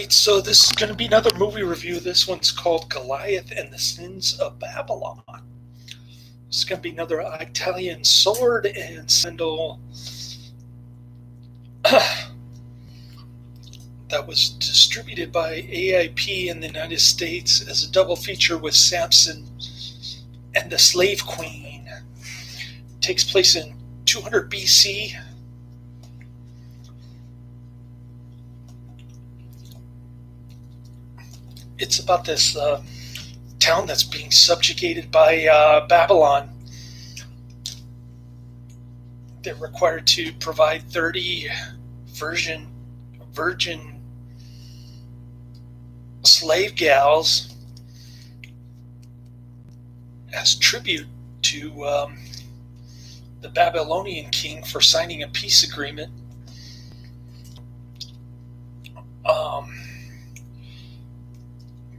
So this is going to be another movie review. This one's called Goliath and the Sins of Babylon. It's going to be another Italian sword and sandal that was distributed by AIP in the United States as a double feature with Samson and the Slave Queen. It takes place in 200 BC. It's about this town that's being subjugated by Babylon. They're required to provide 30 virgin slave gals as tribute to the Babylonian king for signing a peace agreement.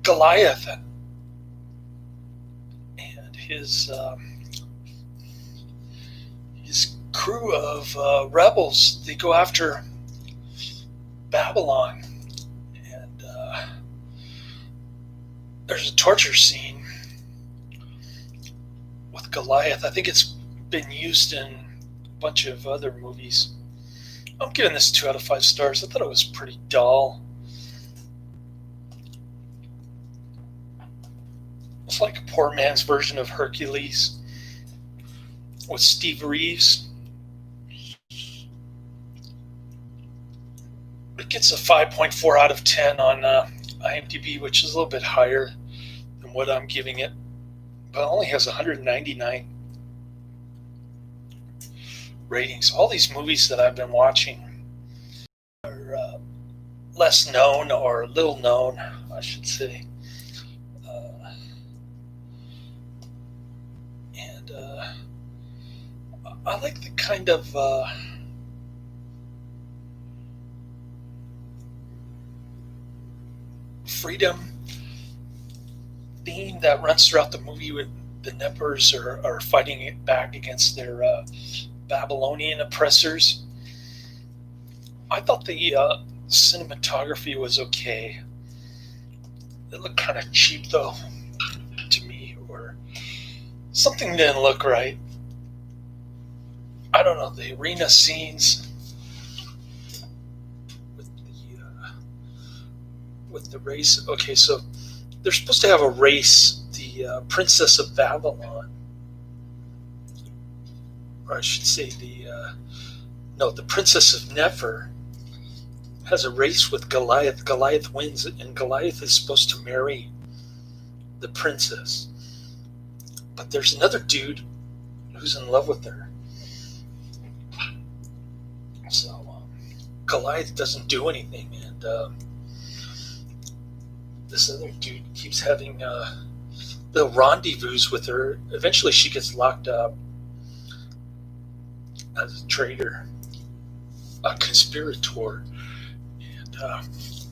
Goliath and his crew of rebels, they go after Babylon, and there's a torture scene with Goliath. I think it's been used in a bunch of other movies. I'm giving this 2 out of 5 stars. I thought it was pretty dull. It's like a poor man's version of Hercules with Steve Reeves. It gets a 5.4 out of 10 on IMDb, which is a little bit higher than what I'm giving it, but it only has 199 ratings. All these movies that I've been watching are less known, or little known, I should say. And I like the kind of freedom theme that runs throughout the movie, with the Nippers are fighting it back against their Babylonian oppressors. I thought the cinematography was okay. It looked kind of cheap, though, to me, or something didn't look right. I don't know, the arena scenes with the race. Okay, so they're supposed to have a race, the Princess of Babylon, or I should say the Princess of Nefer has a race with Goliath. Goliath wins, and Goliath is supposed to marry the princess. But there's another dude who's in love with her. So Goliath doesn't do anything, and this other dude keeps having the rendezvous with her. Eventually she gets locked up as a traitor, a conspirator, and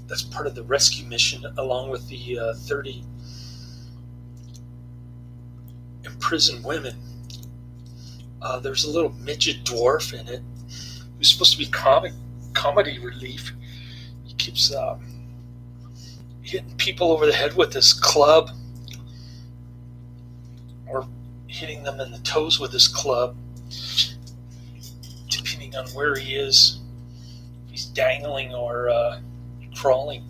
that's part of the rescue mission, along with the 30 imprisoned women. There's a little midget dwarf in it who's supposed to be comedy relief. He keeps hitting people over the head with his club, or hitting them in the toes with his club, depending on where he is. If he's dangling or crawling.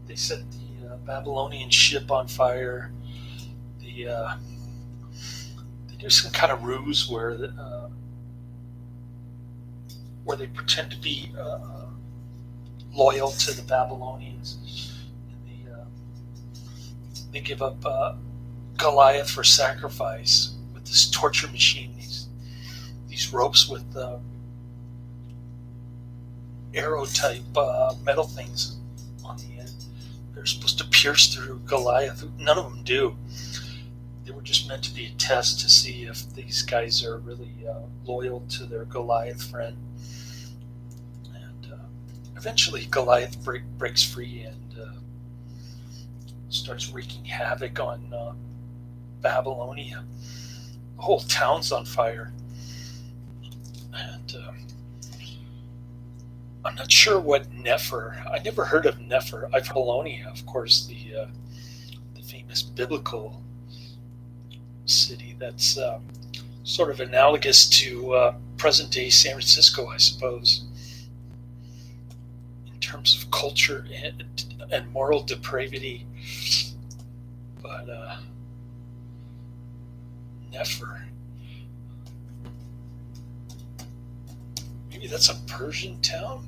They set the Babylonian ship on fire. They do some kind of ruse where they pretend to be loyal to the Babylonians. And they give up Goliath for sacrifice with this torture machine, these ropes with arrow type metal things on the end. They're supposed to pierce through Goliath. None of them do. They were just meant to be a test to see if these guys are really loyal to their Goliath friend. And eventually Goliath breaks free and starts wreaking havoc on Babylonia. The whole town's on fire. And I'm not sure what Nefer. I never heard of Nefer. I've heard Babylonia, of course, the famous biblical city that's sort of analogous to present day San Francisco, I suppose, in terms of culture and moral depravity. But Nefer, maybe that's a Persian town?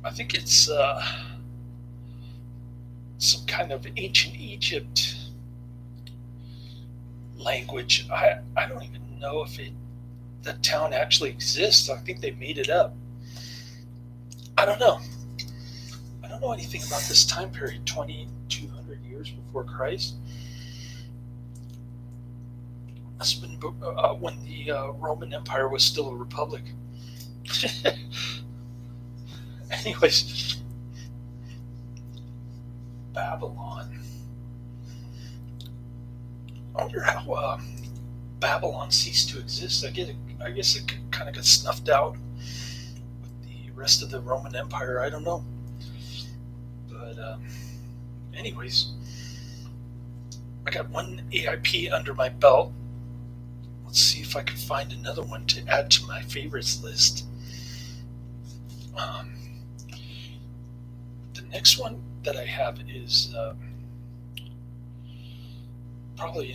I think it's some kind of ancient Egypt language. I don't even know if the town actually exists. I think they made it up. I don't know. I don't know anything about this time period, 2,200 years before Christ. That's been when the Roman Empire was still a republic. Anyways, Babylon. I wonder how Babylon ceased to exist. I guess it kind of got snuffed out with the rest of the Roman Empire. I don't know. But anyways, I got one AIP under my belt. Let's see if I can find another one to add to my favorites list. The next one that I have is probably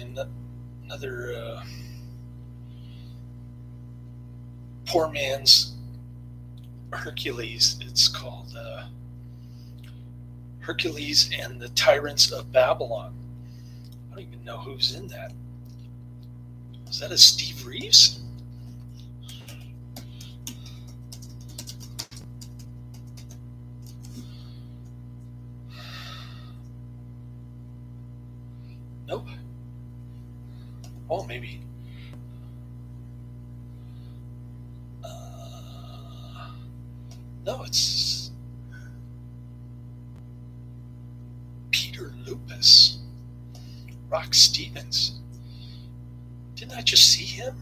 another poor man's Hercules. It's called Hercules and the Tyrants of Babylon. I don't even know who's in that. Is that a Steve Reeves? Nope. Oh, maybe. No, it's Peter Lupus. Rock Stevens. Didn't I just see him?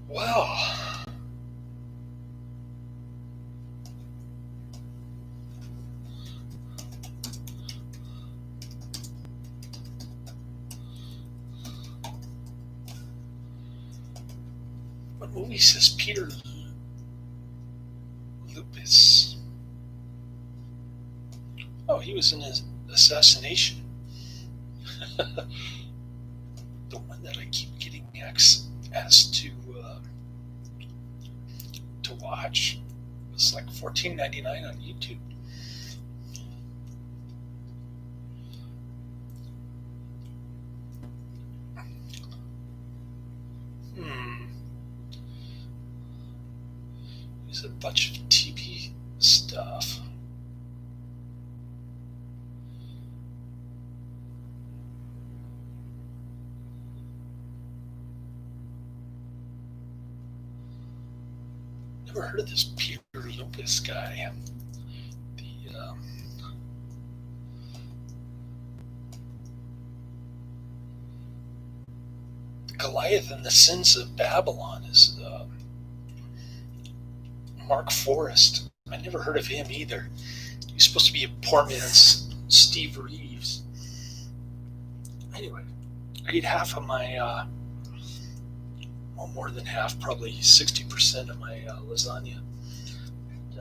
Well, what movie says Peter Lupus? Oh, he was in his assassination. The one that I keep getting asked to watch. It's like $14.99 on YouTube. There's a bunch of TV stuff. Never heard of this Peter Lupus guy. The Goliath and the Sins of Babylon is Mark Forrest. I never heard of him either. He's supposed to be a poor man's Steve Reeves. Anyway, I ate half of my well, more than half, probably 60% of my lasagna. And,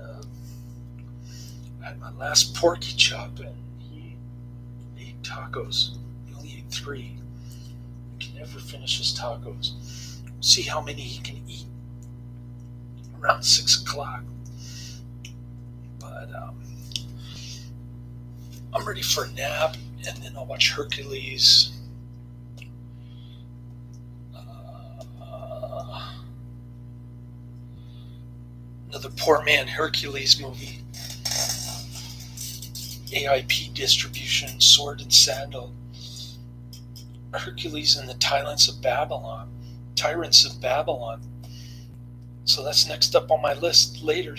I had my last porky chop, and he ate tacos. He only ate 3. He can never finish his tacos. We'll see how many he can eat around 6 o'clock. But I'm ready for a nap, and then I'll watch Hercules. Another poor man Hercules movie. AIP distribution, Sword and Sandal. Hercules and the Tyrants of Babylon. So that's next up on my list later.